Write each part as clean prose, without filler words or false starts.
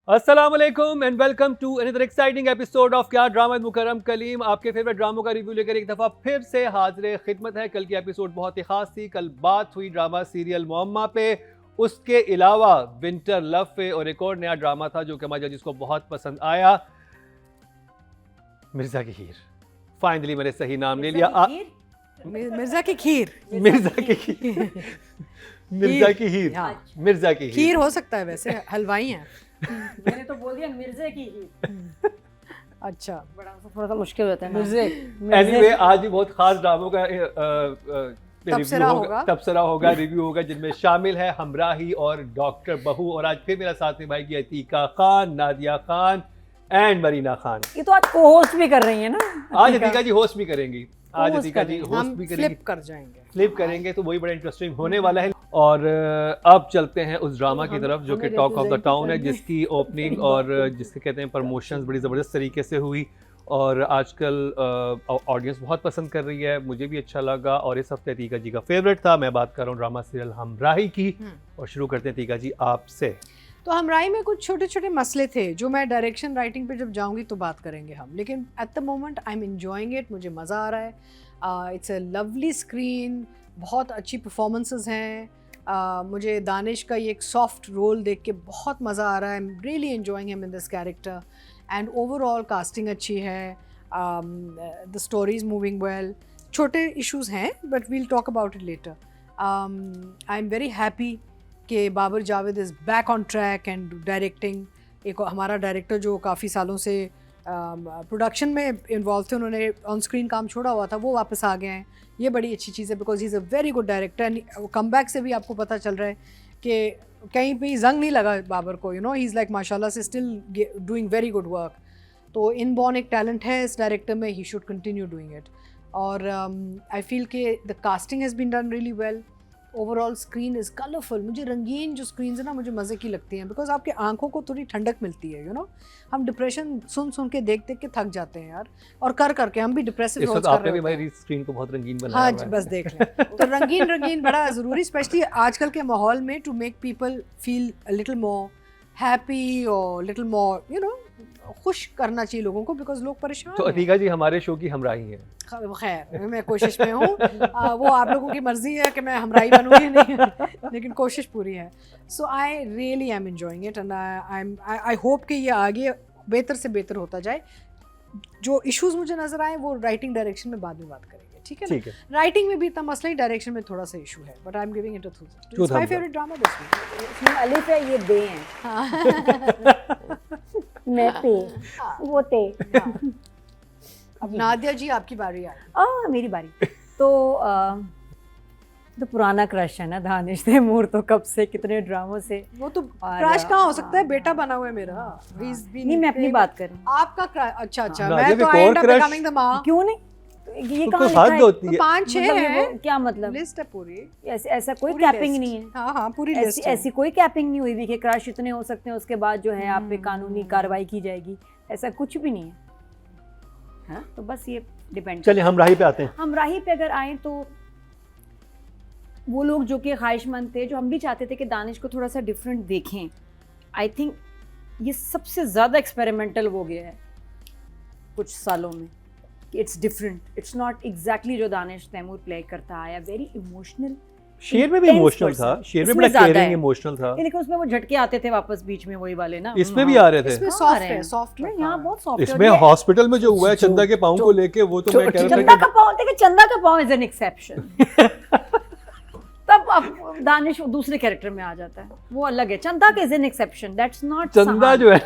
अस्सलाम वालेकुम and welcome to another exciting episode of Kya drama with Mukarram Kaleem. आपके फेवरेट ड्रामों का रिव्यू लेकर एक दफ़ा फिर से हाजिर खिदमत है। कल की एपिसोड बहुत ही खास थी। कल बात हुई ड्रामा सीरियल मुअम्मा पे, उसके अलावा विंटर लव पे, और एक और नया ड्रामा था जो कि हमारे जजिस को बहुत पसंद आया, मिर्जा की खीर। फाइनली मैंने सही नाम ले लिया। मिर्जा की खीर। मिर्जा की खीर। मिर्जा की खीर। मिर्जा की खीर हो सकता है, वैसे हलवाई हैं। मैंने तो बोल दिया मिर्जे की ही। अच्छा, बड़ा थोड़ा सा मुश्किल होता है मिर्जे। एनीवे आज भी बहुत खास ड्रामों का तबसरा होगा, रिव्यू होगा, जिनमें शामिल है हमराही और डॉक्टर बहू। और आज फिर मेरा साथ निभाएगी अतीका खान, नादिया खान एंड मरीना खान। ये तो आज को होस्ट भी कर रही है ना। आज अतीका जी होस्ट भी करेंगी। आज अतीका जी होस्ट भी करेंगी, फ्लिप कर जाएंगे, फ्लिप करेंगे, तो वही बड़ा इंटरेस्टिंग होने वाला है। और अब चलते हैं उस ड्रामा की तरफ जो कि टॉक ऑफ द टाउन है, जिसकी ओपनिंग और जिसके कहते हैं प्रमोशंस बड़ी ज़बरदस्त तरीके से हुई और आजकल ऑडियंस बहुत पसंद कर रही है। मुझे भी अच्छा लगा और इस हफ्ते अतीका जी का फेवरेट था। मैं बात कर रहा हूँ ड्रामा सीरियल हमराही की। और शुरू करते हैं अतीका जी आपसे। तो हमराही में कुछ छोटे छोटे मसले थे जो मैं डायरेक्शन राइटिंग पे जब जाऊंगी तो बात करेंगे हम, लेकिन at the moment I am enjoying it. मुझे मज़ा आ रहा है। इट्स अ लवली स्क्रीन, बहुत अच्छी परफॉर्मेंसेस हैं। मुझे दानिश का ये एक सॉफ्ट रोल देख के बहुत मज़ा आ रहा है। I am really enjoying him in this character and overall casting अच्छी है। The story is moving well. छोटे इश्यूज हैं but we'll talk about it later. I am very happy कि Babar Javed is back on track and directing. एक हमारा director जो काफ़ी सालों से प्रोडक्शन में इन्वॉल्व थे, उन्होंने ऑन स्क्रीन काम छोड़ा हुआ था, वो वापस आ गए हैं। ये बड़ी अच्छी चीज़ है because he is a very good director and come back से भी आपको पता चल रहा है कि कहीं भी जंग नहीं लगा बाबर को। You know he is like माशाल्लाह से still doing very good work. तो इनबॉर्न एक टैलेंट है इस डायरेक्टर में, he should continue doing it. और आई फील कि the casting has been done really well. Overall screen is colourful. मुझे रंगीन जो स्क्रीन है ना, मुझे मज़े की लगती हैं बिकॉज आपके आंखों को थोड़ी ठंडक मिलती है। यू नो हम डिप्रेशन सुन के देख के थक जाते हैं यार, और कर करके हम भी डिप्रेसिव रोल्स कर आपने रहे भी होते हैं। मेरी स्क्रीन को बहुत रंगीन बनाया हाँ हुआ जी, है। बस देख लें। तो रंगीन बड़ा ज़रूरी, स्पेशली आजकल के माहौल में, to make people feel a little more happy और लिटिल मोर यू नो खुश करना चाहिए लोगों को, बिकॉज लोग परेशान तो हैं। अतीका जी हमारे शो की हमराही है। खैर मैं कोशिश में हूँ। वो आप लोगों की मर्जी है कि मैं हमराही बनूँगी नहीं, लेकिन कोशिश पूरी है। So I really am enjoying it and I hope कि ये आगे बेहतर से बेहतर होता जाए। जो इश्यूज मुझे नजर आए वो राइटिंग डायरेक्शन में बाद में बात करेंगे, ठीक है ना? ठीक है। राइटिंग में भी इतना मसला ही, डायरेक्शन में थोड़ा सा इशू है, but I am giving it a through. It's my favourite drama this week. इसमें अलिफ है, ये बे हैं। मैं पे, वो ते। अब नादिया जी आपकी बारी आई। मेरी बारी। तो पुराना क्रश है ना दानिश तैमूर, तो कब से कितने ड्रामों से। वो तो क्रश कहाँ हो सकता है, बेटा बना हुआ है मेरा। नहीं, मैं अपनी बात कर रही हूँ। आपका अच्छा नादिया मैं भी तो एक आई और and up crush- becoming the मां। क्यों नहीं? तो ये तो कहाँ कोई लिखा हद है? होती है। 5-6 मतलब ये है, वो क्या मतलब? लिस्ट है पूरी। ऐसा कोई पूरी कैपिंग list। नहीं है। हाँ पूरी ऐसी लिस्ट है। ऐसी कोई कैपिंग नहीं हुई थी कि क्रश इतने हो सकते हैं, उसके बाद जो है आप पे कानूनी कार्रवाई की जाएगी, ऐसा कुछ भी नहीं है। हाँ, तो बस ये डिपेंड। चलिए हमराही पे आते हैं। हम राही पे अगर आए तो वो लोग जो कि ख्वाहिशमंद थे, जो हम भी चाहते थे कि दानिश को थोड़ा सा डिफरेंट देखें। आई थिंक ये सबसे ज़्यादा एक्सपेरिमेंटल हो गया है कुछ सालों में कि it's different, it's not exactly जो दानिश तैमूर प्ले करता आया। Very emotional. शेर में भी Intense इमोशनल person। था, शेर में इसमें बड़ा ज़्यादा केयरिंग है। इमोशनल था। लेकिन उसमें वो झटके आते थे वापस बीच में, वही वाले ना। इसमें भी आ रहे थे। इसमें हाँ, सॉफ्ट आ रहे है, हैं। सॉफ्ट है। यहाँ बहुत सॉफ्ट है। इसमें हॉस्पिटल में जो हुआ है चंदा के पाँव को लेके, वो तो मैं कह रहा चंदा था का पाँव, देखिए चंदा का पाँव इज एन एक्सेप्शन। तब अब दानिश दूसरे कैरेक्टर में आ जाता है, वो अलग है। चंदा का is an exception, that's not चंदा जो है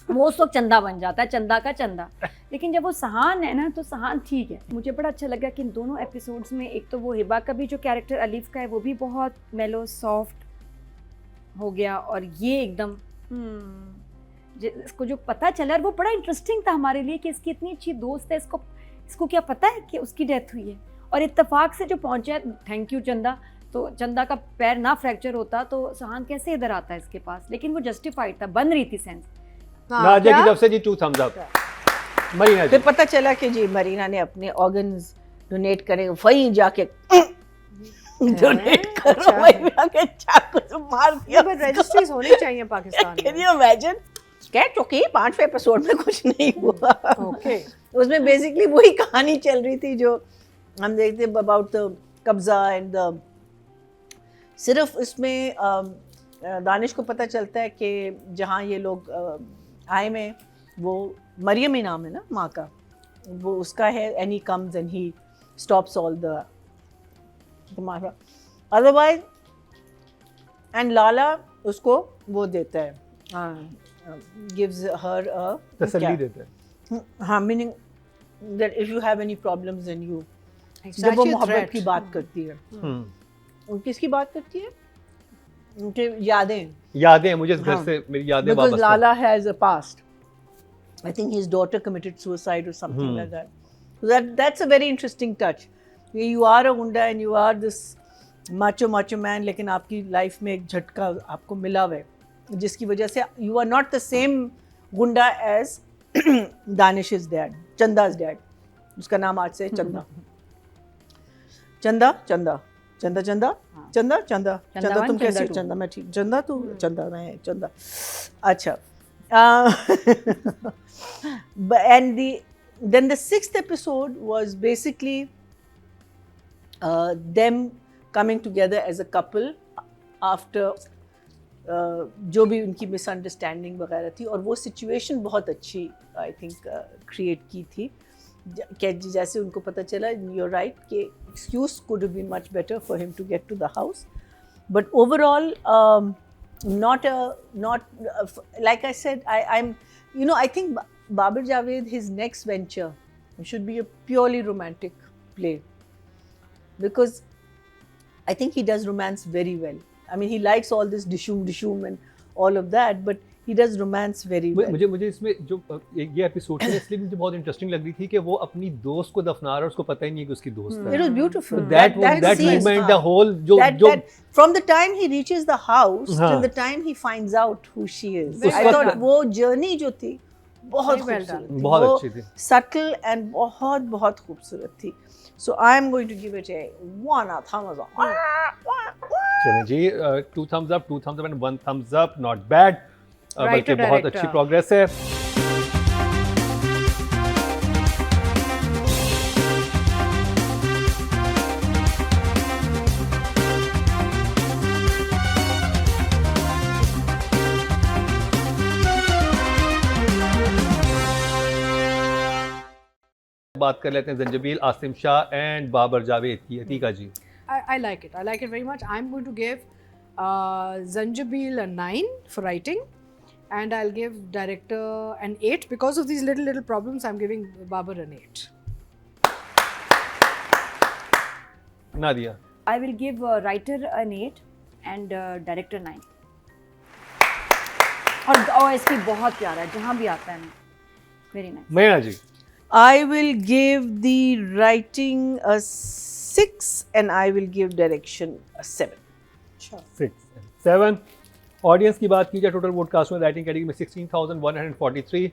वो उस वक्त चंदा बन जाता है, चंदा का चंदा। लेकिन जब वो सहान है ना, तो सहान ठीक है। मुझे बड़ा अच्छा लगा कि इन दोनों एपिसोड्स में एक तो वो हिबा का भी जो कैरेक्टर अलीफ का है वो भी बहुत मेलो सॉफ्ट हो गया, और ये एकदम इसको जो पता चला, और वो बड़ा इंटरेस्टिंग था हमारे लिए कि इसकी इतनी अच्छी दोस्त है, इसको क्या पता है कि उसकी डेथ हुई है, और इत्तेफाक से जो पहुंचा है। थैंक यू चंदा। तो चंदा का पैर ना फ्रैक्चर होता तो सहान कैसे इधर आता है इसके पास, लेकिन वो जस्टिफाइड था, बन रही थी सेंस। नादिया की तरफ से जी 2 thumbs up। मरीना जी फिर पता चला कि जी मरीना ने अपने ऑर्गन्स डोनेट करे, वहीं जाके डोनेट करो, अच्छा। वहीं जाके चाकू से मार दिया। बट रजिस्ट्रीज होनी चाहिए पाकिस्तान कैन में। You imagine? स्केच ओके 5वें एपिसोड में कुछ नहीं हुआ ओके उसमें बेसिकली वही कहानी चल रही थी जो हम देखते अबाउट द कब्जा एंड द सिर्फ इसमें दानिश को पता चलता है कि जहाँ ये लोग आए में वो मरियम ही नाम है ना माँ का वो उसका है and he comes and he stops all the मारा अदरवाइज एंड लाला उसको वो देता है गिव्स हर तसल्ली देते हैं। हाँ meaning that if you have any problems in you It's जब वो actually a मोहब्बत threat. की बात करती है हम्म। किसकी बात करती है उनके यादें यादें मुझे इस घर हाँ। से मेरी यादें because वापस Lala has a past. I think his daughter committed suicide or something like that. So that's a very interesting touch. You are a gunda and you are this macho man, लेकिन आपकी life में एक झटका आपको मिला हुआ है जिसकी वजह से you are not the same gunda as Danish's dad, Chanda's dad. उसका नाम आज से चंदा चंदा चंदा चंदा चंदा चंदा चंदा चंदा तुम कैसी हो चंदा मैं ठीक चंदा तू चंदा मैं चंदा अच्छा and then the 6th episode was basically them coming together as a couple after जो भी उनकी मिसअंडरस्टैंडिंग वगैरह थी और वो सिचुएशन बहुत अच्छी आई थिंक क्रिएट की थी जैसे उनको पता चला you're right कि excuse could have been much better for him to get to the house but overall not like I said I'm I think Babar Javed his next venture should be a purely romantic play because I think he does romance very well. I mean he likes all this dishum and all of that but he does romance very well. मुझे इसमें जो ये episode है इसलिए मुझे बहुत interesting लग रही थी कि वो अपनी दोस्त को दफना रहा है और उसको पता ही नहीं है कि उसकी दोस्त है। It was beautiful. That scene, moment, the whole जो from the time he reaches the house हाँ. till the time he finds out who she is. Very I well thought done. वो journey जो थी बहुत Very well खूबसूरत done. थी. बहुत वो अच्छी थी। subtle and बहुत खूबसूरत थी. So I am going to give it a 1 thumbs up. चलिए जी 2 thumbs up 2 thumbs up and 1 thumbs up not bad बल्कि बहुत अच्छी प्रोग्रेस है। बात कर लेते हैं जंजबील आसिम शाह एंड बाबर जावेद की। अतीका जी I like it. I like it very much. I'm going to give Zanjabil a 9 for writing, and I'll give director an 8 because of these little problems. I'm giving Babar an 8. Nadia I will give writer an 8 and director 9. और इसकी बहुत प्यारा है जहाँ भी आता है ना वेरी नाइस। मैना जी I will give the writing a 6 and I will give direction a 7. 6 7। Audience की बात की जाए टोटल वोडकास्ट में राइटिंग कैटेगरी में 16,143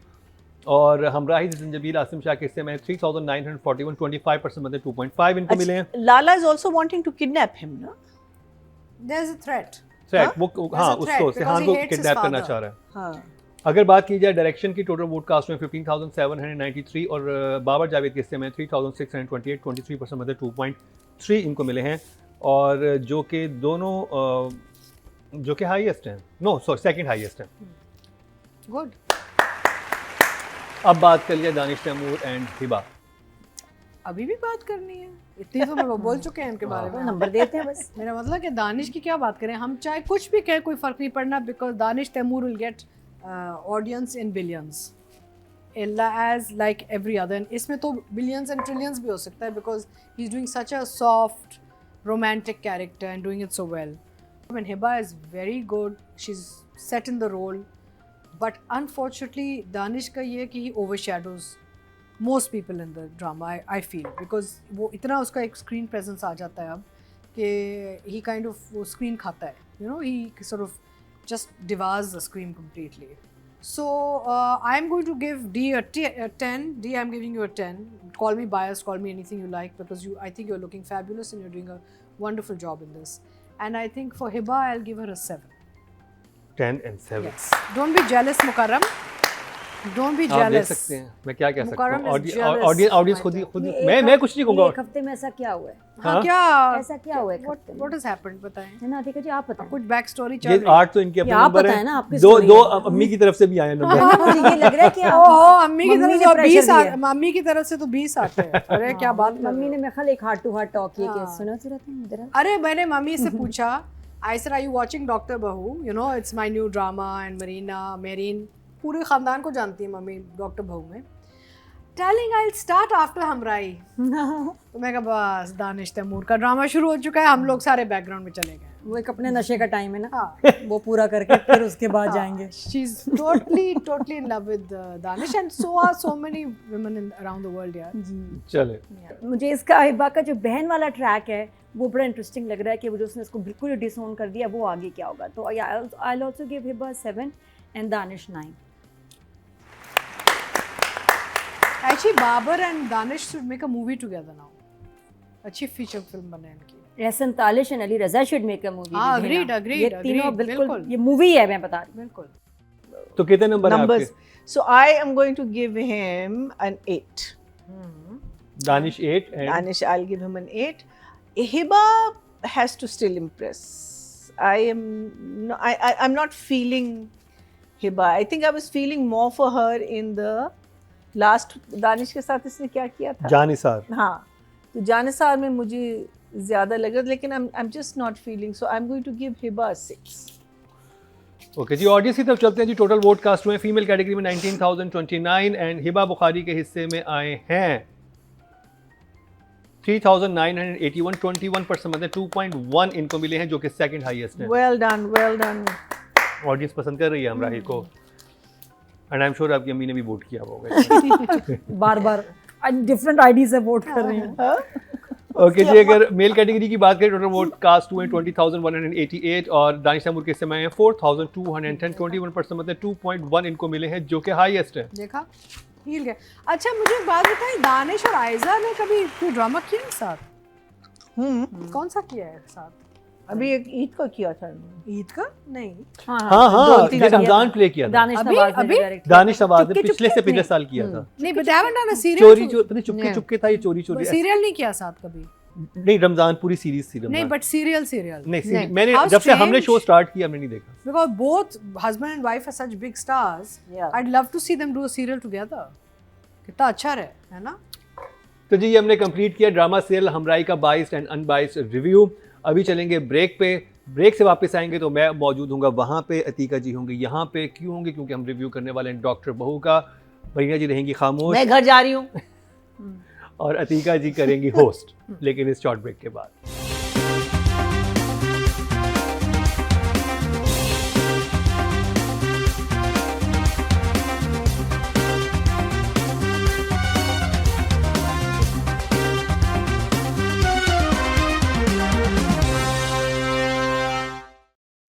और हमराही जंजबील आसिम शाह के हिस्से में 3,941 25% मतलब 2.5 इनको मिले हैं। Lala is also wanting to kidnap him, no? There's a threat. Threat वो हाँ a threat उसको because सिहान he को hates his किडनैप करना father. चाह रहा है। हाँ. अगर बात की जाए डायरेक्शन की टोटल वोडकास्ट में 15,793 और बाबर जावेद के हिस्से में 3,628 23% मतलब 2.3 इनको मिले हैं और जो कि दोनों जो कि हाईएस्ट हैं सेकंड हाईएस्ट हैं। Good. अब बात कर लिया दानिश तैमूर एंड हिबा। अभी भी बात करनी है इतनी तो मैं बोल चुके हैं इनके बारे में। नंबर देते हैं बस। मेरा मतलब कि दानिश की क्या बात करें हम चाहे कुछ भी कहें कोई फ़र्क नहीं पड़ना because Danish Taimoor will get audience in billions as like every other. इसमें तो बिलियंस एंड ट्रिलियंस भी हो सकता है because he is doing such a soft romantic character and doing it so well. And Hiba is very good. She's set in the role, but unfortunately, Danish का ये है कि he overshadows most people in the drama. I feel because वो इतना उसका एक screen presence आ जाता है अब कि he kind of वो screen खाता है. He sort of just devours the screen completely. So I'm going to give D a 10. D, I'm giving you a 10. Call me biased, call me anything you like because I think you're looking fabulous and you're doing a wonderful job in this. And I think for Hiba, I'll give her a 7. 10 and 7 Yes. Don't be jealous, Mukarram. Don't be आप देख jealous. सकते हैं मैं क्या कह सकता मुकर्रम हूँ, is jealous, audience my खुद ही dear. खुद ये मैं एक मैं कुछ नहीं कहूँगा। एक हफ्ते में ऐसा क्या हुआ है? हाँ हाँ? क्या ऐसा क्या हुआ है एक हफ्ते में? व्हाट हैज हैपेंड बताएं। है ना अधिका जी, आप बताएं। कुछ बैक स्टोरी चल ये रही है। 8 तो इनके अपने ये आप नंबर बताएं हैं, ना, आपकी दो story दो है। अम्मी की तरफ से भी आए हैं नंबर। हाँ, मुझे ये लग रहा है कि ओहो अम्मी की तरफ मम्मी से ने 20 pressure दिया। मम्मी की तरफ से तो 20 आते हैं। अरे क्या हाँ, बात कर मम्मी रहे ने हो? मेरे ख्याल एक हार्ट टू हार्ट टॉक किया कि हाँ। सुनो जरा तुम इधर आओ। अरे मैंने मम्मी से पूछा I said are you watching doctor Bahu, you know it's my new drama and मेरीन पूरे खानदान को जानती है मम्मी डॉक्टर बहू में। टेलिंग आई स्टार्ट आफ्टर हमराई। तो मैं कहा बस दानिश तैमूर का ड्रामा शुरू हो चुका है, हम लोग सारे बैकग्राउंड में चले गए। वो एक अपने नशे का टाइम है ना, हाँ वो पूरा करके फिर उसके बाद जाएंगे। She is totally in love with Danish and so are so many women around the world यार। जी। चले मुझे इसका हिबा का जो बहन वाला ट्रैक है वो बड़ा इंटरेस्टिंग लग रहा है कि वो जो उसने इसको बिल्कुल ही डिसोन कर दिया, वो आगे क्या होगा। तो I will also give Hiba 7 and Danish 9। Actually Babar and Danish should make a movie together now. अच्छी फीचर फिल्म बने इनकी। Ehsan Talish and Ali Raza should make a movie. हाँ, agreed, ये तीनों agreed, बिल्कुल बिल्कुल। ये मूवी है, मैं बता रही बिल्कुल। तो कितने नंबर हैं Numbers. आपके? So I am going to give him an 8. Danish 8 and Danish, I'll give him an 8. Hiba has to still impress. I'm not feeling Hiba. I think I was feeling more for her in the last. Danish के साथ इसने क्या किया था? जानिसार। हाँ, तो जानिसार में मुझे ज़्यादा लगा, लेकिन I'm just not feeling. So I'm going to give Hiba a 6. Okay जी, ऑडियंस की तरफ चलते हैं जी। टोटल वोट कास्ट हुए फीमेल कैटेगरी में 19,029 एंड हिबा बुखारी के हिस्से में आए हैं 3,981, 21% मतलब 2.1 इनको मिले हैं, जो कि सेकंड हाईएस्ट है। Well done, well done. Audience पसंद कर रही है हमराही को एंड आई एम श्योर आपकी अम्मी ने भी वोट किया होगा। बार बार डिफरेंट आईडी से वोट कर रहे हैं। ओके जी, अगर मेल कैटेगरी की बात करें टोटल वोट कास्ट हुए 20,188 और दानिश तैमूर के हिस्से में आए हैं 4,210, 21% मतलब 2.1 इनको मिले हैं, जो कि हाईएस्ट है। देखा हिल गए। अच्छा मुझे एक बात बताइए, दानिश और आयजा ने कभी कोई ड्रामा किया है साथ? कौन सा किया है साथ? अभी एक ईद को किया था। ईद का? नहीं। हाँ हाँ हाँ, दो तीन ये किया रमजान था। प्ले किया था दानिश अभी- नवाज ने अभी? डायरेक्ट किया। दानिश नवाज ने चुपके पिछले से चुपके पिछले नहीं। साल किया था। नहीं बट हैवंट डन अ चोरी सीरियल। पता नहीं चुपके चुपके था, ये चोरी चोरी सीरियल नहीं किया साथ कभी? नहीं, रमजान पूरी सीरीज थी। नहीं रमजान बट सीरियल नहीं नहीं। मैंने How जब से हमने strange. शो स्टार्ट किया हमने नहीं देखा। Because both husband and wife are such big stars. Yeah. I'd love to see them do a serial together. कितना अच्छा रहे, है ना? तो जी ये हमने कंप्लीट किया ड्रामा सीरियल हमराही का बाइस्ड एंड अनबाइस्ड रिव्यू। अभी चलेंगे ब्रेक पे। ब्रेक से वापस आएंगे तो मैं मौजूद हूँगा वहाँ पे, अतीका जी होंगे यहाँ पे। क्यों होंगे? क्योंकि हम रिव्यू करने वाले हैं डॉक्टर बहू का। मरीना जी रहेंगी खामोश मैं घर जा रही हूँ। और अतीका जी करेंगी होस्ट, लेकिन इस शॉर्ट ब्रेक के बाद।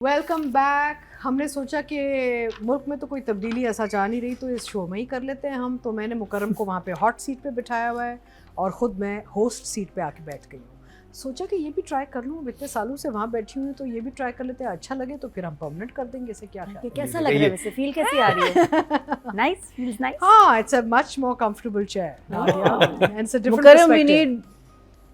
Welcome back. हमने सोचा कि मुल्क में तो कोई तब्दीली ऐसा चाह नहीं रही, तो इस शो में ही कर लेते हैं हम। तो मैंने मुकर्रम को वहाँ पे हॉट सीट पे बिठाया हुआ है और ख़ुद मैं होस्ट सीट पे आके बैठ गई हूँ। सोचा कि ये भी ट्राई कर लूँ, इतने सालों से वहाँ बैठी हुई हूँ, तो ये भी ट्राई कर लेते हैं। अच्छा लगे तो फिर हम परमानेंट कर देंगे। इसे क्या ख्याल ये है? कैसा लग रहा है वैसे? फील कैसी आ रही है? Nice, feels nice. हाँ, it's a much more comfortable chair. And it's a different Mukarram, we perspective. need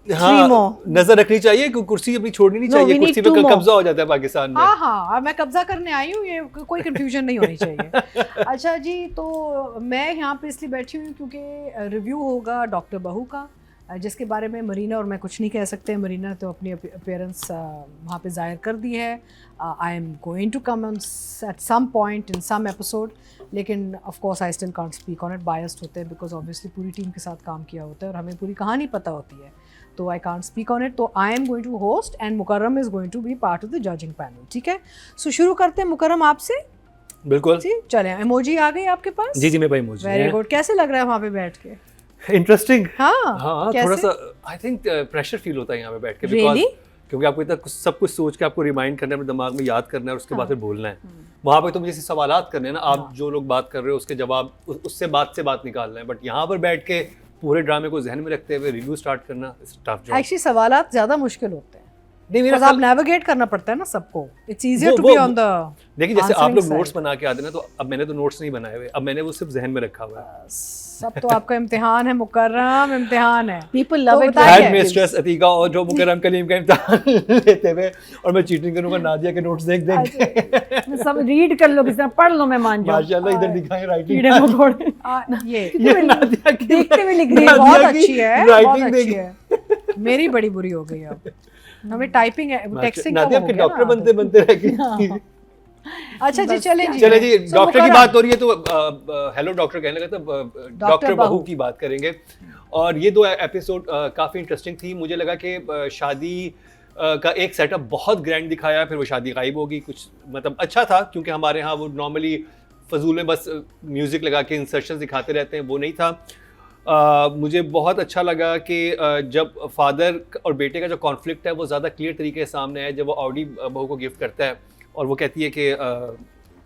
हाँ, Three more. नजर रखनी चाहिए कि कुर्सी अपनी छोड़नी नहीं No, चाहिए। we need कुर्सी पे two more. कब्जा हो जाता है पाकिस्तान में। हाँ हाँ, मैं कब्जा करने आई हूँ, ये कोई कंफ्यूजन नहीं होनी चाहिए। अच्छा जी, तो मैं यहाँ पे इसलिए बैठी हुई हूँ क्योंकि रिव्यू होगा डॉक्टर बहू का, जिसके बारे में मरीना और मैं कुछ नहीं कह सकते। मरीना ने तो अपनी अपीयरेंस वहाँ पे ज़ाहिर कर दी है। I am going to come at some point in some episode, लेकिन of course I still can't speak on it. Biased होते हैं बिकॉज ऑब्वियसली पूरी टीम के साथ काम किया होता है और हमें पूरी कहानी पता होती है, तो I can't speak on it. तो I am going to host and Mukarram is going to be part of the judging panel. ठीक है, सो शुरू करते हैं मुकर्रम आपसे। बिल्कुल जी चलें, इमोजी आ गई आपके पास? जी जी, मैं भाई मौजूद वेरी हूँ। गुड। कैसे लग रहा है वहाँ पे बैठ के? इंटरेस्टिंग। हाँ हाँ, कैसे? थोड़ा सा आई थिंक प्रेशर फील होता है यहाँ पे बैठ के। Really? because क्योंकि आपको इतना सब कुछ सोच के आपको रिमाइंड करना है, अपने दिमाग में याद करना है और उसके बाद फिर बोलना है। वहाँ पे तो मुझे सवालात करने हैं ना, आप जो लोग बात कर रहे हो उसके जवाब उससे बात से बात निकालना है। बट यहाँ पर बैठ के पूरे ड्रामे को जहन में रखते हुए रिव्यू स्टार्ट करना टफ जॉब। एक्चुअली सवालात ज़्यादा मुश्किल होते हैं नहीं मेरा Because आप नेविगेट करना पड़ता है ना सबको, it's easier to be on the. देखिए जैसे आप answering लोग side. नोट्स बना के आते हैं ना, तो अब मैंने तो नोट्स नहीं बनाए हुए, अब मैंने वो सिर्फ जहन में रखा हुआ है। सब तो आपका इम्तिहान है मुकर्रम, इम्तिहान है। People love तो it. बताइए। शायद मैं स्ट्रेस अतीका और जो मुकर्रम कलीम का इम्तिहान लेते हुए, और मैं चीटिंग करूंगा नादिया के नोट्स देख देख के। सब रीड कर लो, किसी तरह पढ़ लो, मैं मान जाऊँ। माशाल्लाह इधर दिखाएं राइटिंग, कीड़े मकोड़े ये ये नादिया की देखते हुए लिख रही ये है। बहुत नादिया की अच्छी है, बहुत writing अच्छी देखिए। है। मेरी बड़ी बुरी हो गई अब, हमें टाइपिंग है, टेक्स्टिंग का नादिया हो के गया डॉक्टर ना। बनते बनते रह गए। अच्छा जी, चले जी। चले जी, So, डॉक्टर की मुकर्रम, बात हो रही है तो हेलो डॉक्टर कहने लगा, तो डॉक्टर बहू की बात करेंगे। और ये 2 एपिसोड काफ़ी इंटरेस्टिंग थी। मुझे लगा कि शादी का एक सेटअप बहुत ग्रैंड दिखाया, फिर वो शादी गायब होगी, कुछ मतलब अच्छा था, क्योंकि हमारे यहाँ वो नॉर्मली फजूल में बस म्यूज़िक लगा के इंसर्शन दिखाते रहते हैं, वो नहीं था। मुझे बहुत अच्छा लगा कि जब फादर और बेटे का जो कॉन्फ्लिक्ट है वो ज़्यादा क्लियर तरीके से सामने आया, जब वो ऑडी बहू को गिफ्ट करता है और वो कहती है कि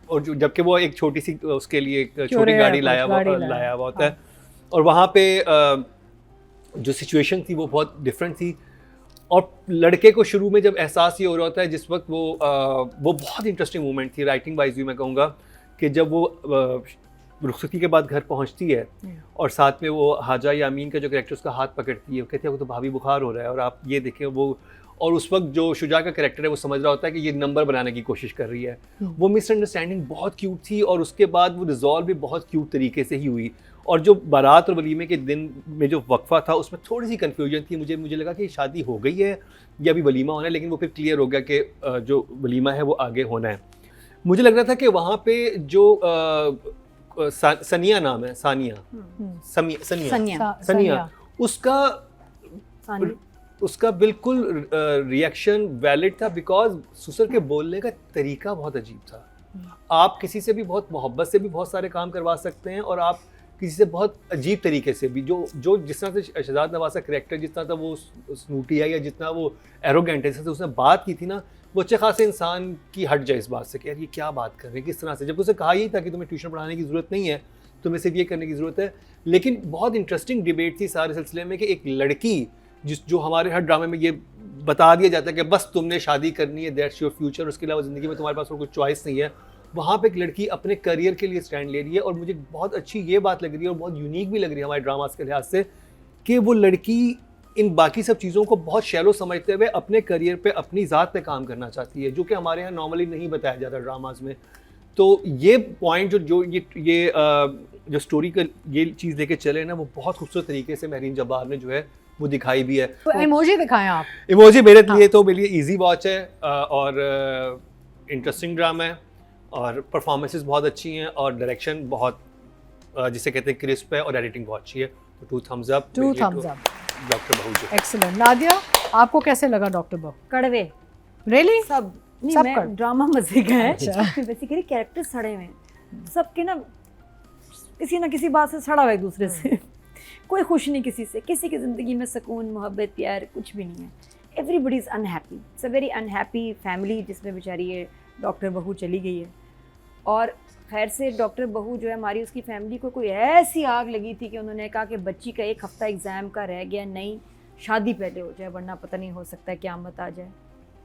और जबकि वो एक छोटी सी उसके लिए एक छोटी गाड़ी लाया हुआ होता है, और वहाँ पे जो सिचुएशन थी वो बहुत डिफरेंट थी। और लड़के को शुरू में जब एहसास ये हो रहा होता है, जिस वक्त वो बहुत इंटरेस्टिंग मोमेंट थी राइटिंग वाइज भी, मैं कहूँगा कि जब वो रुखसती के बाद घर पहुंचती है और साथ में वो हाजा यामीन का जो कैरेक्टर उसका हाथ पकड़ती है, वो कहती है वो तो भाभी बुखार हो रहा है और आप ये देखें वो, और उस वक्त जो शुजा का कैरेक्टर है वो समझ रहा होता है कि ये नंबर बनाने की कोशिश कर रही है। वो मिसअंडरस्टैंडिंग बहुत क्यूट थी, और उसके बाद वो रिजॉल्व भी बहुत क्यूट तरीके से ही हुई। और जो बारात और वलीमे के दिन में जो वक्फा था उसमें थोड़ी सी कन्फ्यूजन थी, मुझे लगा कि शादी हो गई है या अभी वलीमा होना है, लेकिन वो फिर क्लियर हो गया कि जो वलीमा है वो आगे होना है। मुझे लग रहा था कि वहाँ पे जो सनिया नाम है, सनिया उसका बिल्कुल रिएक्शन वैलिड था, बिकॉज सुसर के बोलने का तरीका बहुत अजीब था। आप किसी से भी बहुत मोहब्बत से भी बहुत सारे काम करवा सकते हैं, और आप किसी से बहुत अजीब तरीके से भी, जो जिस तरह से शहजाद नवाज का कैरेक्टर जितना था वो स्नूटी है या जितना वो एरोगेंट है, जैसे उसने बात की थी ना, वो अच्छे खासे इंसान की हट जाए इस बात से कि यार ये क्या बात कर रहे हैं, किस तरह से, जब उसे कहा यही था कि तुम्हें ट्यूशन पढ़ाने की ज़रूरत नहीं है, तुम्हें सिर्फ ये करने की ज़रूरत है। लेकिन बहुत इंटरेस्टिंग डिबेट थी सारे सिलसिले में कि एक लड़की जो हमारे हर ड्रामे में ये बता दिया जाता है कि बस तुमने शादी करनी है, दैट्स योर फ्यूचर, उसके अलावा ज़िंदगी में तुम्हारे पास और कोई चॉइस नहीं है, वहाँ पे एक लड़की अपने करियर के लिए स्टैंड ले रही है। और मुझे बहुत अच्छी ये बात लग रही है और बहुत यूनिक भी लग रही है हमारे ड्रामास के लिहाज से, कि वो लड़की इन बाकी सब चीज़ों को बहुत शैलो समझते हुए अपने करियर पे, अपनी ज़ात पे काम करना चाहती है, जो कि हमारे यहाँ नॉर्मली नहीं बताया जाता ड्रामास में। तो ये पॉइंट जो स्टोरी का ये चीज़ लेके चले ना, वो बहुत खूबसूरत तरीके से महरीन जब्बार ने जो है वो दिखाई भी है। तो इमोजी दिखाएं आप। इमोजी मेरे लिए तो मेरे लिए ईजी वॉच है, और इंटरेस्टिंग ड्रामा है, और परफॉर्मेंसेस बहुत अच्छी हैं, और डायरेक्शन बहुत जिसे कहते हैं क्रिस्प है, और एडिटिंग बहुत अच्छी है। तो 2 thumbs up डॉक्टर बहू जी। एक्सीलेंट। नादिया, आपको कैसे लगा डॉक्टर बहू? कड़वे रियली? सब नहीं, सब मैं ड्रामा मजे का है, बेसिकली कैरेक्टर सड़े हुए हैं सबके ना, किसी ना किसी बात से सड़ा हुआ एक दूसरे से। कोई खुश नहीं किसी से, किसी की ज़िंदगी में सुकून, मोहब्बत, प्यार कुछ भी नहीं है। Everybody is unhappy, it's a very unhappy family जिसमें बेचारी ये डॉक्टर बहू चली गई है। और खैर से डॉक्टर बहू जो है हमारी, उसकी फैमिली को कोई ऐसी आग लगी थी कि उन्होंने कहा कि बच्ची का 1 हफ्ता एग्ज़ाम का रह गया, नहीं शादी पहले हो जाए, वरना पता नहीं हो सकता है क़यामत आ जाए।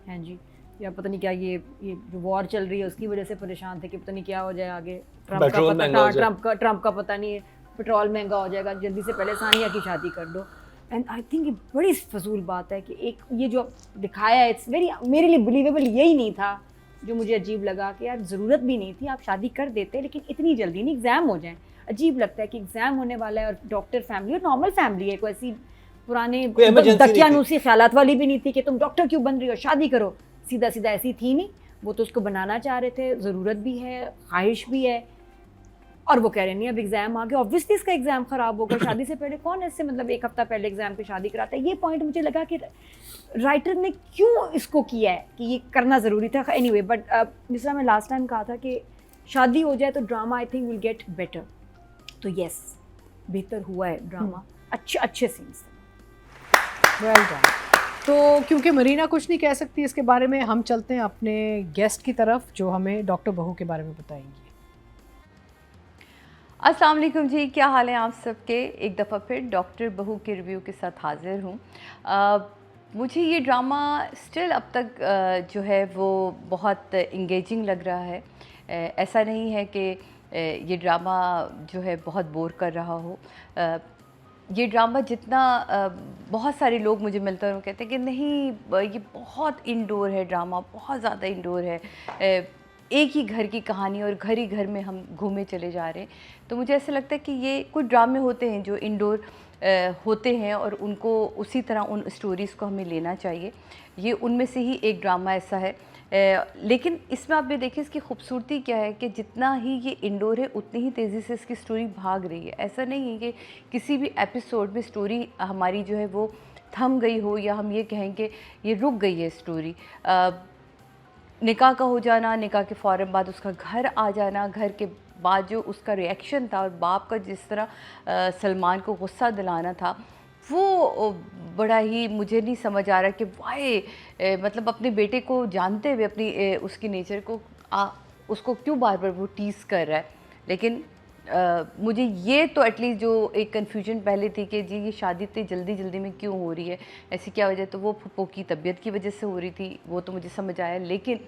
हाँ जी, या पता नहीं क्या, ये जो वॉर चल रही है उसकी वजह से परेशान थे कि पता नहीं क्या हो जाए आगे, ट्रम्प का पता नहीं है, पेट्रोल महंगा हो जाएगा, जल्दी से पहले सानिया की शादी कर दो। एंड आई थिंक ये बड़ी फजूल बात है कि एक ये जो दिखाया है, इट्स वेरी, मेरे लिए बिलीवेबल यही नहीं था, जो मुझे अजीब लगा कि यार ज़रूरत भी नहीं थी, आप शादी कर देते, लेकिन इतनी जल्दी नहीं, एग्ज़ाम हो जाए। अजीब लगता है कि एग्ज़ाम होने वाला है और डॉक्टर फैमिली, और नॉर्मल फैमिली है, कोई ऐसी पुराने दकियानूसी ख्यालात वाली भी नहीं थी कि तुम डॉक्टर क्यों बन रही हो, शादी करो, सीधा सीधा ऐसी थी नहीं। वो तो उसको बनाना चाह रहे थे, ज़रूरत भी है, ख्वाहिश भी है, और वो कह रहे नहीं अब एग्ज़ाम आ गया, ऑब्वियसली इसका एग्ज़ाम ख़राब होगा, शादी से पहले कौन ऐसे मतलब 1 हफ्ता पहले एग्ज़ाम की शादी कराता है। ये पॉइंट मुझे लगा कि राइटर ने क्यों इसको किया है कि ये करना ज़रूरी था। एनीवे, बट जिस तरह मैं लास्ट टाइम कहा था कि शादी हो जाए तो drama I think will get better, तो यस, बेहतर हुआ है ड्रामा, अच्छे सीन्स। Well done. तो क्योंकि मरीना कुछ नहीं कह सकती इसके बारे में, हम चलते हैं अपने गेस्ट की तरफ जो हमें डॉक्टर बहू के बारे में बताएंगी। अस्सलाम वालेकुम जी, क्या हाल है आप सबके। एक दफ़ा फिर डॉक्टर बहू के रिव्यू के साथ हाज़िर हूँ। मुझे ये ड्रामा स्टिल अब तक जो है वो बहुत इंगेजिंग लग रहा है। ऐसा नहीं है कि ये ड्रामा जो है बहुत बोर कर रहा हो। ये ड्रामा जितना बहुत सारे लोग मुझे मिलते हैं वो कहते हैं कि नहीं ये बहुत इंडोर है, ड्रामा बहुत ज़्यादा इंडोर है, एक ही घर की कहानी और घर ही घर में हम घूमे चले जा रहे हैं। तो मुझे ऐसा लगता है कि ये कुछ ड्रामे होते हैं जो इंडोर होते हैं और उनको उसी तरह उन स्टोरीज़ को हमें लेना चाहिए। ये उनमें से ही एक ड्रामा ऐसा है। लेकिन इसमें आप ये देखिए इसकी खूबसूरती क्या है कि जितना ही ये इंडोर है उतनी ही तेज़ी से इसकी स्टोरी भाग रही है। ऐसा नहीं है कि किसी भी एपिसोड में स्टोरी हमारी जो है वो थम गई हो या हम ये कहें कि ये रुक गई है स्टोरी। निकाह का हो जाना, निकाह के फ़ौरन बाद उसका घर आ जाना, घर के बाद जो उसका रिएक्शन था और बाप का जिस तरह सलमान को गुस्सा दिलाना था, वो बड़ा ही मुझे नहीं समझ आ रहा कि वाई मतलब अपने बेटे को जानते हुए अपनी उसकी नेचर को उसको क्यों बार बार वो टीज़ कर रहा है। लेकिन मुझे ये तो एटलीस्ट जो एक कन्फ्यूजन पहले थी कि जी ये शादी इतनी जल्दी जल्दी में क्यों हो रही है, ऐसी क्या वजह, तो वो फुप्पो की तबीयत की वजह से हो रही थी, वो तो मुझे समझ आया। लेकिन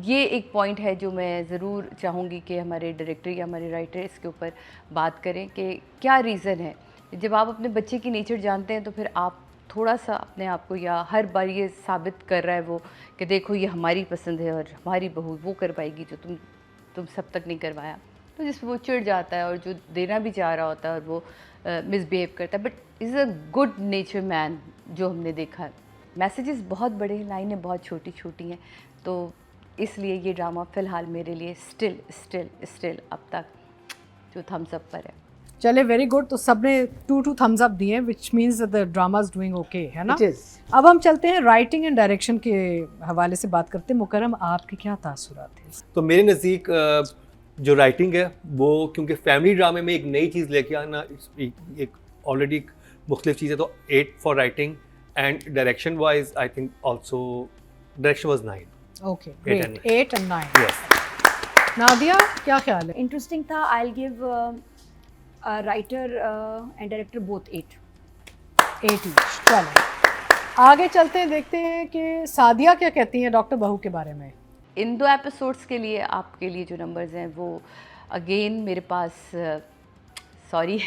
ये एक पॉइंट है जो मैं ज़रूर चाहूँगी कि हमारे डायरेक्टर या हमारे राइटर इसके ऊपर बात करें कि क्या रीज़न है। जब आप अपने बच्चे की नेचर जानते हैं तो फिर आप थोड़ा सा अपने आप को, या हर बार ये साबित कर रहा है वो कि देखो ये हमारी पसंद है और हमारी बहू वो कर पाएगी जो तुम सब तक नहीं करवाया, तो जिसमें वो चिढ़ जाता है और जो देना भी चाह रहा होता है और वो मिसबिहेव करता है। But is a good nature man जो हमने देखा है। मैसेजेस बहुत बड़े हैं, लाइनें बहुत छोटी छोटी हैं, तो इसलिए ये ड्रामा फ़िलहाल मेरे लिए स्टिल अब तक जो थम्स अप पर है। चले, वेरी गुड। तो सबने 2 थम्स अप दिए, which means that the drama is doing okay, है ना? It is. अब हम चलते हैं राइटिंग एंड डायरेक्शन के हवाले से बात करते हैं। मुकर्रम, आपके क्या तासुरात थे? तो मेरे नज़दीक जो राइटिंग है वो, क्योंकि फैमिली ड्रामे में एक नई चीज़ लेके आना एक ऑलरेडी मुख्तलिफ चीज़ है, तो 8 for writing and direction wise I think also direction was 9. Okay, great. 8 and 9. Yes. Nadia, क्या ख्याल है? इंटरेस्टिंग था। I will give writer and director both 8 each. चलो आगे चलते हैं, देखते हैं कि सादिया क्या कहती हैं डॉक्टर बहू के बारे में। इन 2 एपिसोड्स के लिए आपके लिए जो नंबर्स हैं वो अगेन मेरे पास सॉरी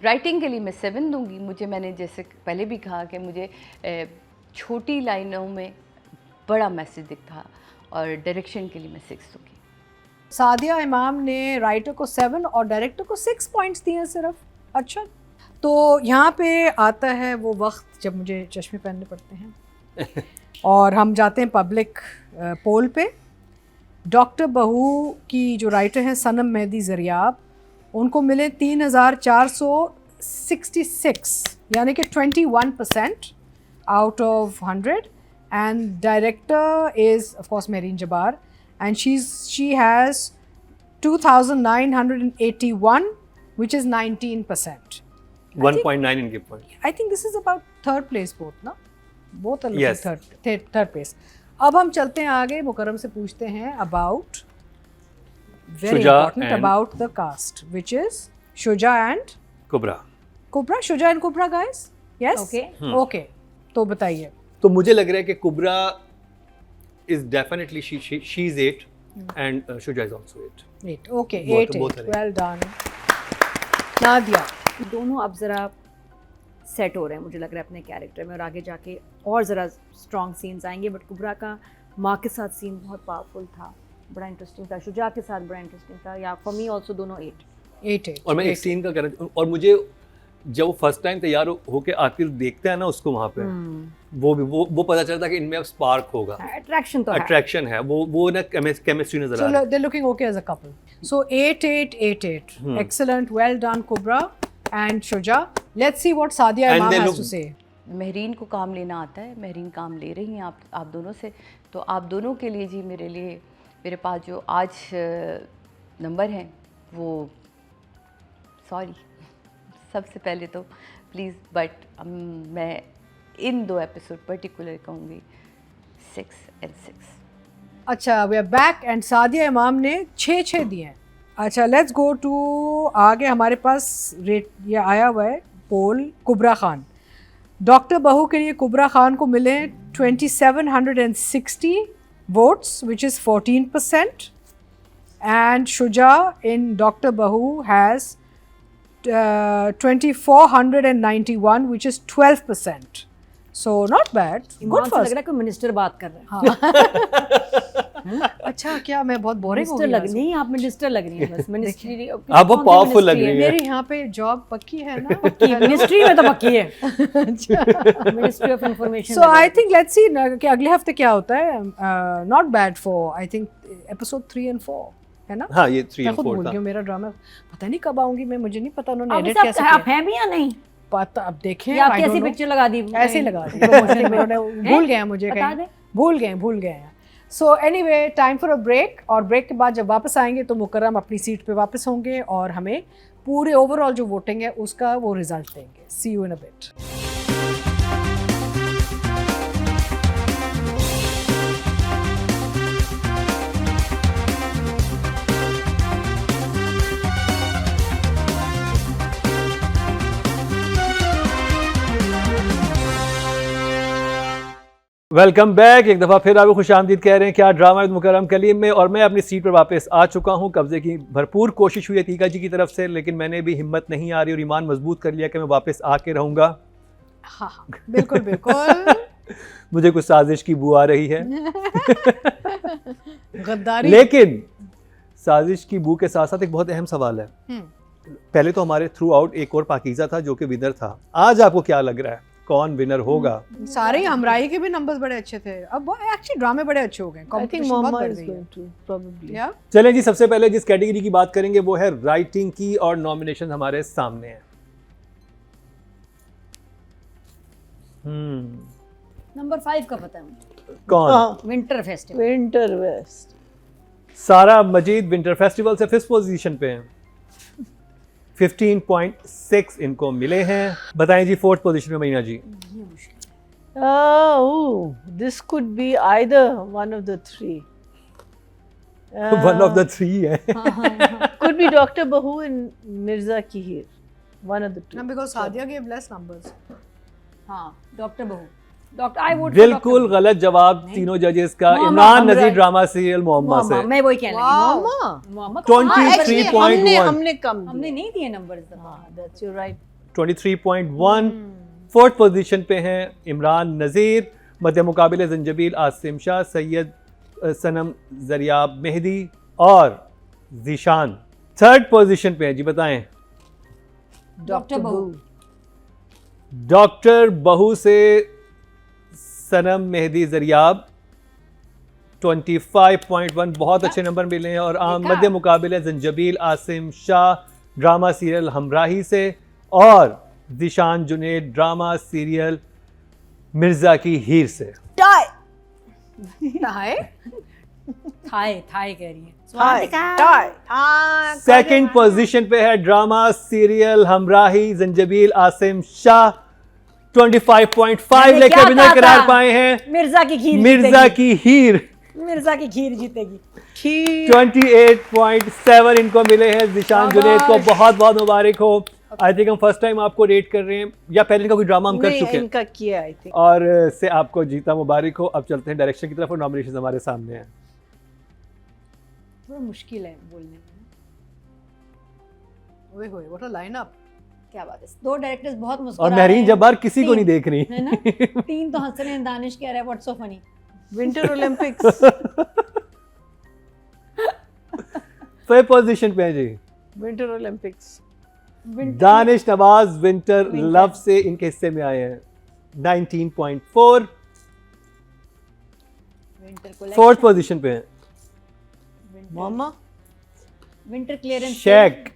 राइटिंग के लिए मैं 7 दूंगी। मुझे, मैंने जैसे पहले भी कहा कि मुझे छोटी लाइनों में बड़ा मैसेज दिखता, और डायरेक्शन के लिए मैं 6 दूंगी। सादिया इमाम ने राइटर को 7 और डायरेक्टर को 6 पॉइंट्स दिए हैं सिर्फ। अच्छा, तो यहाँ पे आता है वो वक्त जब मुझे चश्मे पहनने पड़ते हैं और हम जाते हैं पब्लिक पोल पे। डॉक्टर बहू की जो राइटर हैं सनम मेहदी ज़रियाब, उनको मिले 3466, यानी कि 21% out of 100, and director is of course Mehreen Jabbar, and she has 2981, which is 19%. 1.9 in give point. I think this is about third place both, na? Both are looking Yes. third place. अब हम चलते हैं आगे, मुकर्रम से पूछते हैं about very Shuja important and- about the cast, which is Shuja and कुबरा. कुबरा। Shuja and कुबरा, guys? Yes? Okay. Okay. तो बताइए। तो मुझे लग रहा है कि Kubra is definitely she is 8 and Shuja is also 8. 8. Okay, Both- 8. both are 8. Well done. Nadia, दोनों अब ज़रा सेट हो रहे हैं मुझे लग रहा है अपने कैरेक्टर में, और आगे जाके और ज़रा स्ट्रॉन्ग सीन्स आएंगे। बट कुबरा का माँ के साथ सीन बहुत पावरफुल था, बड़ा इंटरेस्टिंग था। शुजा के साथ बड़ा इंटरेस्टिंग था। या फॉर मी ऑल्सो दोनों 8. और मैं एक सीन का कह रहा हूँ, और मुझे जब वो फर्स्ट टाइम तैयार होके आती देखते हैं ना उसको वहाँ पे, वो पता चलता कि इनमें अब स्पार्क होगा, अट्रैक्शन तो है। अट्रैक्शन है, वो ना केमिस्ट्री नजर आ रहा So है. they're looking okay as a couple. So 8, 8, 8, 8. Excellent. Well done, Kubra and Shuja. Let's see what Sadia And Imam they has look- to say. Mehreen को काम लेना आता है, महरीन काम ले रही हैं आप दोनों से। तो आप दोनों के लिए जी मेरे पास जो आज नंबर हैं वो, सॉरी सबसे पहले तो प्लीज़, बट मैं इन 2 एपिसोड पर्टिकुलर कहूँगी 6 and 6. अच्छा, we are back and Sadia इमाम ने 6 दिए हैं। अच्छा, लेट्स गो टू आगे। हमारे पास रेट ये आया हुआ है पोल। कुबरा खान, डॉक्टर बहू के लिए कुबरा खान को मिले 2760 votes, which is 14%, and Shuja in Dr. Bahu has 2491, which is 12%. So not bad. Iman Good से for लग रहा है कोई मिनिस्टर बात कर रहे हैं। हाँ। अच्छा, क्या मैं बहुत बोरिंग हो मिनिस्टर गई लग आज? नहीं, आप मिनिस्टर लग रही हैं बस। मिनिस्ट्री आप बहुत powerful लग रही हैं। मेरी यहाँ पे जॉब पक्की है ना। मिनिस्ट्री में तो पक्की है। अच्छा। Ministry of information. So I think let's see कि अगले हफ्ते क्या होता है। Not bad for I think episode 3 and 4 है ना। हाँ, ये 3 मैं and खुद 4 भूल था। गई हूँ, मेरा ड्रामा पता नहीं कब आऊंगी मैं, मुझे नहीं पता उन्होंने अब एडिट सब कैसे आप किया। हैं भी या नहीं? पता अब देखें। या I आपकी don't ऐसी know। पिक्चर लगा दी? ऐसे ही लगा दी उन्होंने, भूल गए हैं मुझे बता कहीं, दे। भूल गए हैं। So anyway, time for a break, और ब्रेक के बाद जब वापस आएंगे तो मुकर्रम अपनी सीट पे वापस होंगे और हमें पूरे ओवरऑल जो वोटिंग है उसका वो रिजल्ट देंगे। See you in a bit. Welcome back. एक दफ़ा फिर आपको खुश आमदीद कह रहे हैं क्या ड्रामा विद मुकर्रम कलीम में, और मैं अपनी सीट पर वापस आ चुका हूं। कब्जे की भरपूर कोशिश हुई है तीका जी की तरफ से, लेकिन मैंने भी हिम्मत नहीं आ रही और ईमान मजबूत कर लिया कि मैं वापस आके रहूँगा। हाँ हाँ, बिल्कुल बिल्कुल। मुझे कुछ साजिश की बू आ रही है। गद्दारी। लेकिन साजिश की बू के साथ साथ एक बहुत अहम सवाल है। पहले तो हमारे थ्रू आउट एक और पाकीज़ा था जो कि विनर था। आज आपको क्या लग रहा है कौन विनर होगा? सारे हमराही के भी नंबर्स बड़े अच्छे थे। अब एक्चुअली ड्रामे बड़े अच्छे हो गए। I think कंपटीशन बहुत Mohammed बढ़ is गई है। going to probably. या चलें जी, सबसे पहले जिस कैटेगरी की बात करेंगे वो है राइटिंग की, और नॉमिनेशन हमारे सामने है। नंबर 5 का पता है मुझे। कौन? हाँ, विंटर फेस्टिवल। Winter West. सारा मजीद विंटर फेस्टिवल से 5th पोजीशन पे हैं। 15.6 इनको मिले हैं। बताएं जी 4th पोजीशन पे महीना जी। Oh, this could be either one of the three. One of the 3 है। Could be Dr. Bahu and Mirza Kihir. One of the two. ना, because Sadia gave less numbers। हाँ, डॉक्टर बहू। डॉक्टर आई vote बिल्कुल गलत जवाब तीनों जजेस का। मोहम्मद इमरान हमराही। नजीर ड्रामा सीरियल मोहम्मा से। मैं वही कहने लगी। वाह। मोहम्मद 23.1 हमने कम हमने नहीं दिए नंबर्स। हाँ, that's you're right. 23.1। 4th position पे हैं इमरान नज़ीर, मध्य मुकाबले जंजबील आसिम शाह, सैयद सनम जरियाब मेहदी और जीशान। 3rd पोजीशन पे हैं जी। बताएं। डॉक्टर बहू। डॉक्टर बहू से सनम मेहदी जरियाब 25.1, बहुत अच्छे नंबर मिले हैं। और आम मध्य मुकाबले जंजबील आसिम शाह ड्रामा सीरियल हमराही से, और दिशान जुनेद ड्रामा सीरियल मिर्जा की हीर से। हाय थाए कह रही है। सेकंड पोजीशन पे है ड्रामा सीरियल हमराही जंजबील आसिम शाह, 25.5 मैंने लेकर क्या विनर कहा करार था? पाए हैं मिर्जा की खीर मिर्जा जीतेगी। की हीर। मिर्जा की खीर जीतेगी। 28.7 इनको मिले हैं। दिशान जुनेद को शाबाश। बहुत बहुत मुबारक हो। आई थिंक हम फर्स्ट टाइम आपको रेट कर रहे हैं, या पहले इनका कोई ड्रामा हम कर नहीं, चुके हैं, इनका किया I think. और से आपको जीता मुबारक हो। अब चलते हैं डायरेक्शन की तरफ, और नॉमिनेशन हमारे सामने हैं। थोड़ा मुश्किल है बोलने में। ओए होए, व्हाट अ लाइनअप। क्या बात है। 2 डायरेक्टर्स बहुत मुस्कुरा और रहे महरीन हैं। जब्बार किसी को नहीं 3 देख रही। है ना? 3 तो हंस रहे हैं। दानिश कह रहा है what's so funny. Winter Olympics. 5th position पे है जी Winter Olympics. Danish Nawaz winter love से इनके हिस्से में आए हैं 19.4। विंटर 4th पोजीशन पे है Mama. Winter clearance. शेख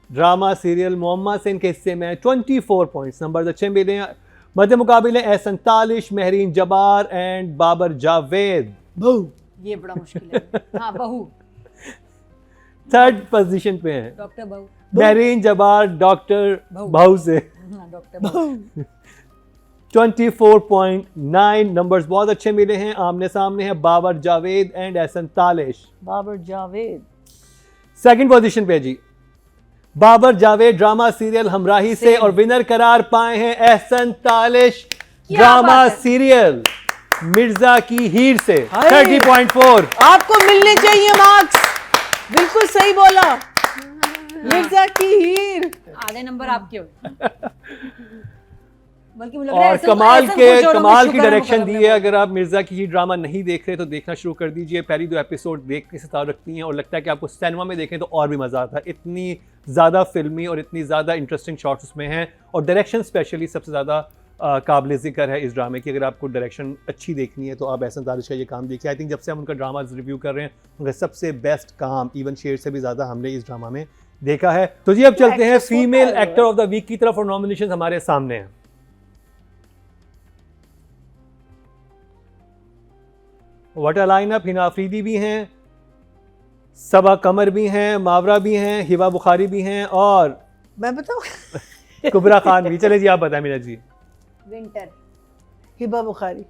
ड्रामा सीरियल मोहम्मा से इनके हिस्से में 24 पॉइंट्स। नंबर अच्छे मिले हैं। मध्य मुकाबले एहसन तालिश, महरीन जबार एंड बाबर जावेद। बहू। ये बड़ा मुश्किल है। हाँ, बहू। 3rd पोजीशन पे हैं डॉक्टर बहू। महरीन जबार डॉक्टर बहू से। हाँ, डॉक्टर बहू। 24.9 नंबर्स बहुत अच्छे मिले हैं। आमने सामने है Babar Javed and Ehsan Talish. Babar Javed. 2nd position पे है जी बाबर जावेद ड्रामा सीरियल हमराही से, और विनर करार पाए हैं एहसन तालिश ड्रामा सीरियल मिर्जा की हीर से 30.4। आपको मिलने चाहिए मार्क्स, बिल्कुल सही बोला। मिर्जा की हीर, आधे नंबर आपके हुए। बल्कि मुझे लग रहा है और ऐसा- कमाल ऐसा के कुछ और कमाल हमें की शुक्र डायरेक्शन करने दी है। को। अगर आप मिर्जा की हीर ड्रामा नहीं देख रहे तो देखना शुरू कर दीजिए। पहली 2 एपिसोड देखने से ताल्लुक रखती हैं और लगता है कि आपको सिनेमा में देखें तो और भी मज़ा आता है। इतनी ज़्यादा फिल्मी और इतनी ज़्यादा इंटरेस्टिंग शॉट्स उसमें हैं, और डायरेक्शन स्पेशली सबसे ज़्यादा काबिल ज़िक्र है इस ड्रामे की। अगर आपको डायरेक्शन अच्छी देखनी है तो आप एहसन तालिश का ये काम देखिए। आई थिंक जब से हम उनका ड्रामा रिव्यू कर रहे हैं उनका सबसे बेस्ट काम, इवन शेर से भी ज़्यादा हमने इस ड्रामा में देखा है। तो जी अब चलते हैं actress होता फीमेल है वो। एक्टर ऑफ द वीक की तरफ, और नॉमिनेशन हमारे सामने हैं। What a lineup. Hina Afridi भी हैं, सबा कमर भी हैं, मावरा भी हैं, हिबा बुखारी भी हैं, और मैं बताऊं? कुबरा खान भी। चले जी आप बताएं मीना जी। विंटर, हिबा बुखारी।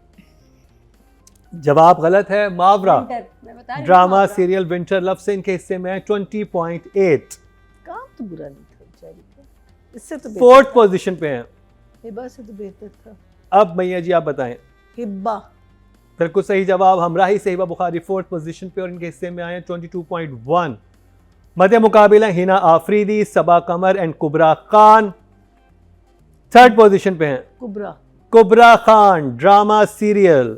जवाब गलत है। मावरा विंटर, मैं बता रही हूँ, ड्रामा मावरा। सीरियल विंटर लव से इनके हिस्से में 20.8, काम तो बुरा नहीं था बेचारी का, इससे तो फोर्थ पोजीशन पे हैं। हिबा से तो बेहतर था। अब मैया जी आप बताएं। हिब्बा, बिल्कुल सही जवाब। हमराही से हिबा बुखारी फोर्थ पोजीशन पे और इनके हिस्से में आए हैं 22.1। मध्य मुकाबला हिना आफरीदी, सबा Qamar and कुबरा Khan third position पे हैं। कुबरा, कुबरा खान ड्रामा सीरियल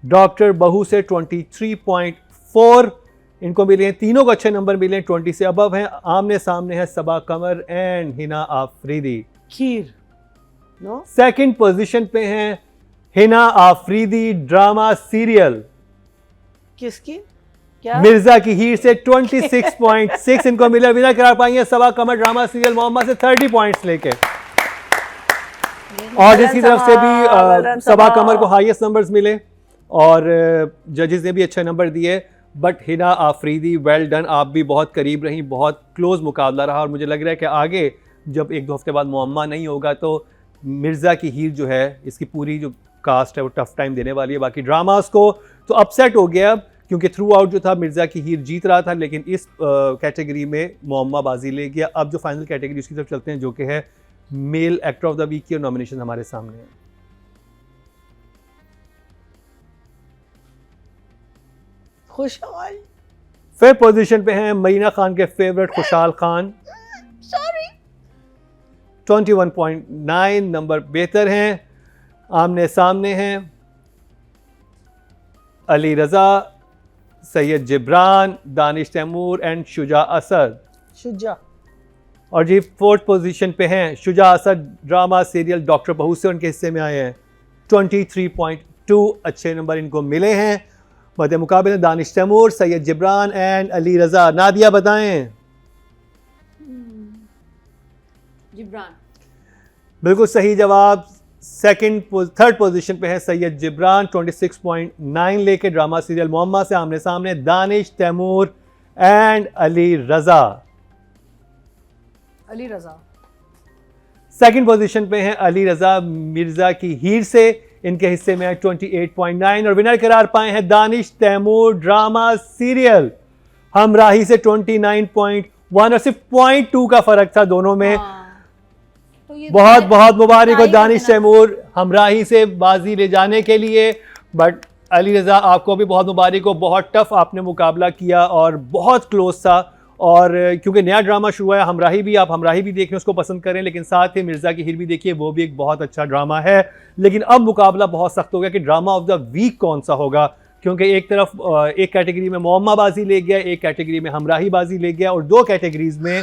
डॉक्टर बहू से 23.4 इनको मिले हैं। तीनों को अच्छे नंबर मिले हैं, 20 से अबव हैं। आमने सामने है सबा कमर एंड हिना आफरीदी। खीर, नो सेकंड पोजीशन पे हैं हिना आफरीदी ड्रामा सीरियल किसकी क्या? मिर्जा की हीर से 26.6 इनको मिला। विनर करा पाई है सबा कमर ड्रामा सीरियल मोहम्मद से 30 पॉइंट्स लेके। और इसकी तरफ से भी सबा कमर को हाईएस्ट नंबर्स मिले और जजेस ने भी अच्छे नंबर दिए। But Hina Afridi well done, आप भी बहुत करीब रही, बहुत क्लोज मुकाबला रहा। और मुझे लग रहा है कि आगे जब 1-2 हफ्ते बाद मुअम्मा नहीं होगा तो मिर्ज़ा की हीर जो है इसकी पूरी जो कास्ट है वो टफ टाइम देने वाली है बाकी ड्रामास को। तो अपसेट हो गया क्योंकि थ्रू आउट जो था मिर्ज़ा की हीर जीत रहा था, लेकिन इस कैटेगरी में मुअम्मा बाजी ले गया। अब जो फाइनल कैटेगरी उसकी तरफ चलते हैं जो कि है male actor of the week की, और नॉमिनेशन हमारे सामने है। खुशहाल, फिफ्थ पोजीशन पे हैं मरीना खान के फेवरेट खुशहाल खान। 21.9 नंबर बेहतर हैं। आमने सामने हैं अली रजा, सैयद जिब्रान, दानिश तैमूर एंड शुजा असद। शुजा, और जी फोर्थ पोजीशन पे हैं Shuja Asad drama serial doctor बहू से, उनके हिस्से में आए हैं 23.2 अच्छे नंबर इनको मिले हैं। मध्य मुकाबले दानिश तैमूर, सैयद जिब्रान एंड अली रजा। नादिया बताएं। जिब्रान, बिल्कुल सही जवाब। थर्ड पोजीशन पे है सैयद जिब्रान 26.9 लेके ड्रामा सीरियल मुअम्मा से। आमने सामने Danish Taimoor and Ali Raza. Ali Raza. Second position पे हैं अली रजा मिर्जा की हीर से, इनके हिस्से में है 28.9 और विनर करार पाए हैं दानिश तैमूर ड्रामा सीरियल हमराही से 29.1 और सिर्फ 0.2 का फर्क था दोनों में। तो ये बहुत बहुत मुबारक हो तारीफ दानिश करना। तैमूर हमराही से बाजी ले जाने के लिए। बट अली रजा आपको भी बहुत मुबारक हो, बहुत टफ आपने मुकाबला किया और बहुत क्लोज था। और क्योंकि नया ड्रामा शुरू है हमराही भी, आप हमराही भी देखें उसको पसंद करें, लेकिन साथ ही मिर्ज़ा की हीर भी देखिए, वो भी एक बहुत अच्छा ड्रामा है। लेकिन अब मुकाबला बहुत सख्त हो गया कि ड्रामा ऑफ द वीक कौन सा होगा, क्योंकि एक तरफ एक कैटेगरी में मुअम्मा बाजी ले गया, एक कैटेगरी में हमराही बाजी ले गया और 2 कैटेगरीज में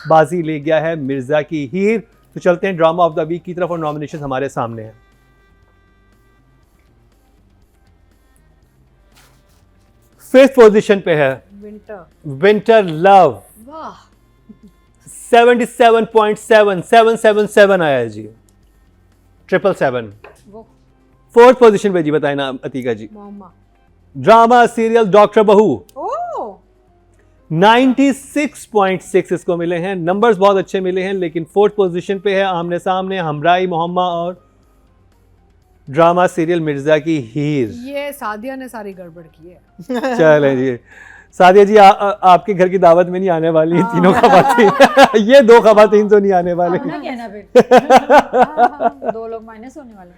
बाजी ले गया है मिर्ज़ा की हीर। तो चलते हैं ड्रामा ऑफ द वीक की तरफ और नॉमिनेशन हमारे सामने है। फिफ्थ पोजीशन पे है विंटर। विंटर लव, वाह, 77.7 777 आया है जी, 777। वो फोर्थ पोजीशन पे जी बताए ना अतीका जी, मोहम्मा। ड्रामा सीरियल डॉक्टर बहू ओह 96.6 इसको मिले हैं। नंबर्स बहुत अच्छे मिले हैं, लेकिन फोर्थ पोजीशन पे है आमने सामने हमराई मोहम्मा और ड्रामा सीरियल मिर्जा की हीर। ये सादिया ने सारी गड़बड़ की है। चले जी, सादिया जी आपके घर की दावत में नहीं आने वाली तीनों खवातीन ये 2 खवातीन तो नहीं आने वाले। ना कहना फिर 2 लोग माइनस होने वाले।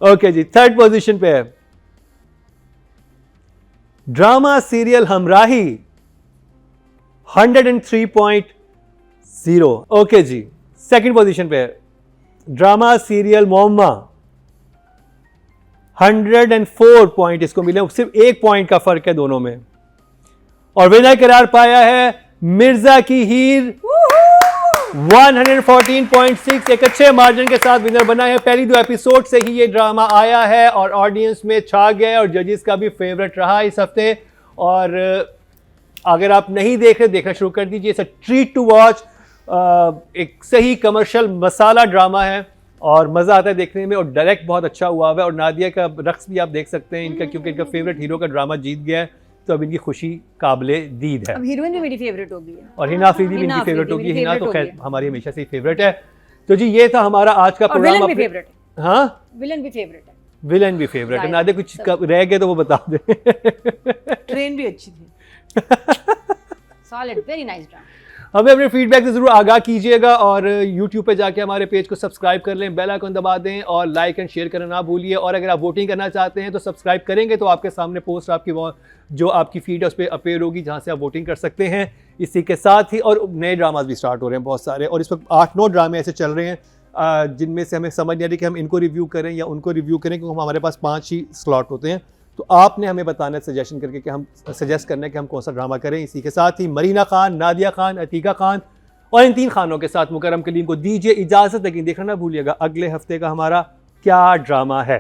ओके जी, 3rd पोजीशन पे है ड्रामा सीरियल हमराही 103.0। ओके जी, 2nd पोजीशन पे है ड्रामा सीरियल मोहम्मा 104 पॉइंट इसको मिले, सिर्फ 1 पॉइंट का फर्क है दोनों में। और विनर करार पाया है मिर्जा की हीर 114.6, एक अच्छे मार्जिन के साथ विनर बना है। पहली 2 एपिसोड से ही ये ड्रामा आया है और ऑडियंस में छा गया है और जजेस का भी फेवरेट रहा इस हफ्ते। और अगर आप नहीं देख रहे, देखना शुरू कर दीजिए। It's a treat to watch. एक सही कमर्शियल मसाला ड्रामा है और मज़ा आता है देखने में और डायरेक्ट बहुत अच्छा हुआ है। और नादिया का रक्स भी आप देख सकते हैं इनका, क्योंकि इनका फेवरेट हीरो का ड्रामा जीत गया है तो अब इनकी खुशी काबिले दीद है। अब हीरोइन भी मेरी फेवरेट हो गई है और हिना अफरीदी भी इनकी फेवरेट होगी। मेरी हिना तो favorite खैर हो गई है। हमारी हमेशा से ही फेवरेट है। तो जी ये था हमारा आज का और प्रोग्राम। विलन भी फेवरेट है। हाँ, विलन भी फेवरेट है। विलन भी फेवरेट है। Right. नादिया कुछ रह गए तो वो बता दे। ट्रेन भी अच्छी थी। Solid, very nice drama. हमें अपने फीडबैक से ज़रूर आगाह कीजिएगा और YouTube पे जाके हमारे पेज को सब्सक्राइब कर लें, बेल आइकन दबा दें और लाइक एंड शेयर करना ना भूलिए। और अगर आप वोटिंग करना चाहते हैं तो सब्सक्राइब करेंगे तो आपके सामने पोस्ट जो आपकी फीड है उस पर अपेयर होगी जहाँ से आप वोटिंग कर सकते हैं। इसी के साथ ही और नए ड्रामाज भी स्टार्ट हो रहे हैं बहुत सारे और इस वक्त 8-9 ड्रामे ऐसे चल रहे हैं जिनमें से हमें समझ नहीं आ रही कि हम इनको रिव्यू करें या उनको रिव्यू करें, क्योंकि हमारे पास 5 ही स्लॉट होते हैं। तो आपने हमें बताना है सजेशन करके कि हम सजेस्ट करना है कि हम कौन सा ड्रामा करें। इसी के साथ ही मरीना खान, नादिया खान, अतीका खान और इन 3 खानों के साथ मुकर्रम कलीम को दीजिए इजाज़त, लेकिन देखना ना भूलिएगा अगले हफ्ते का हमारा क्या ड्रामा है।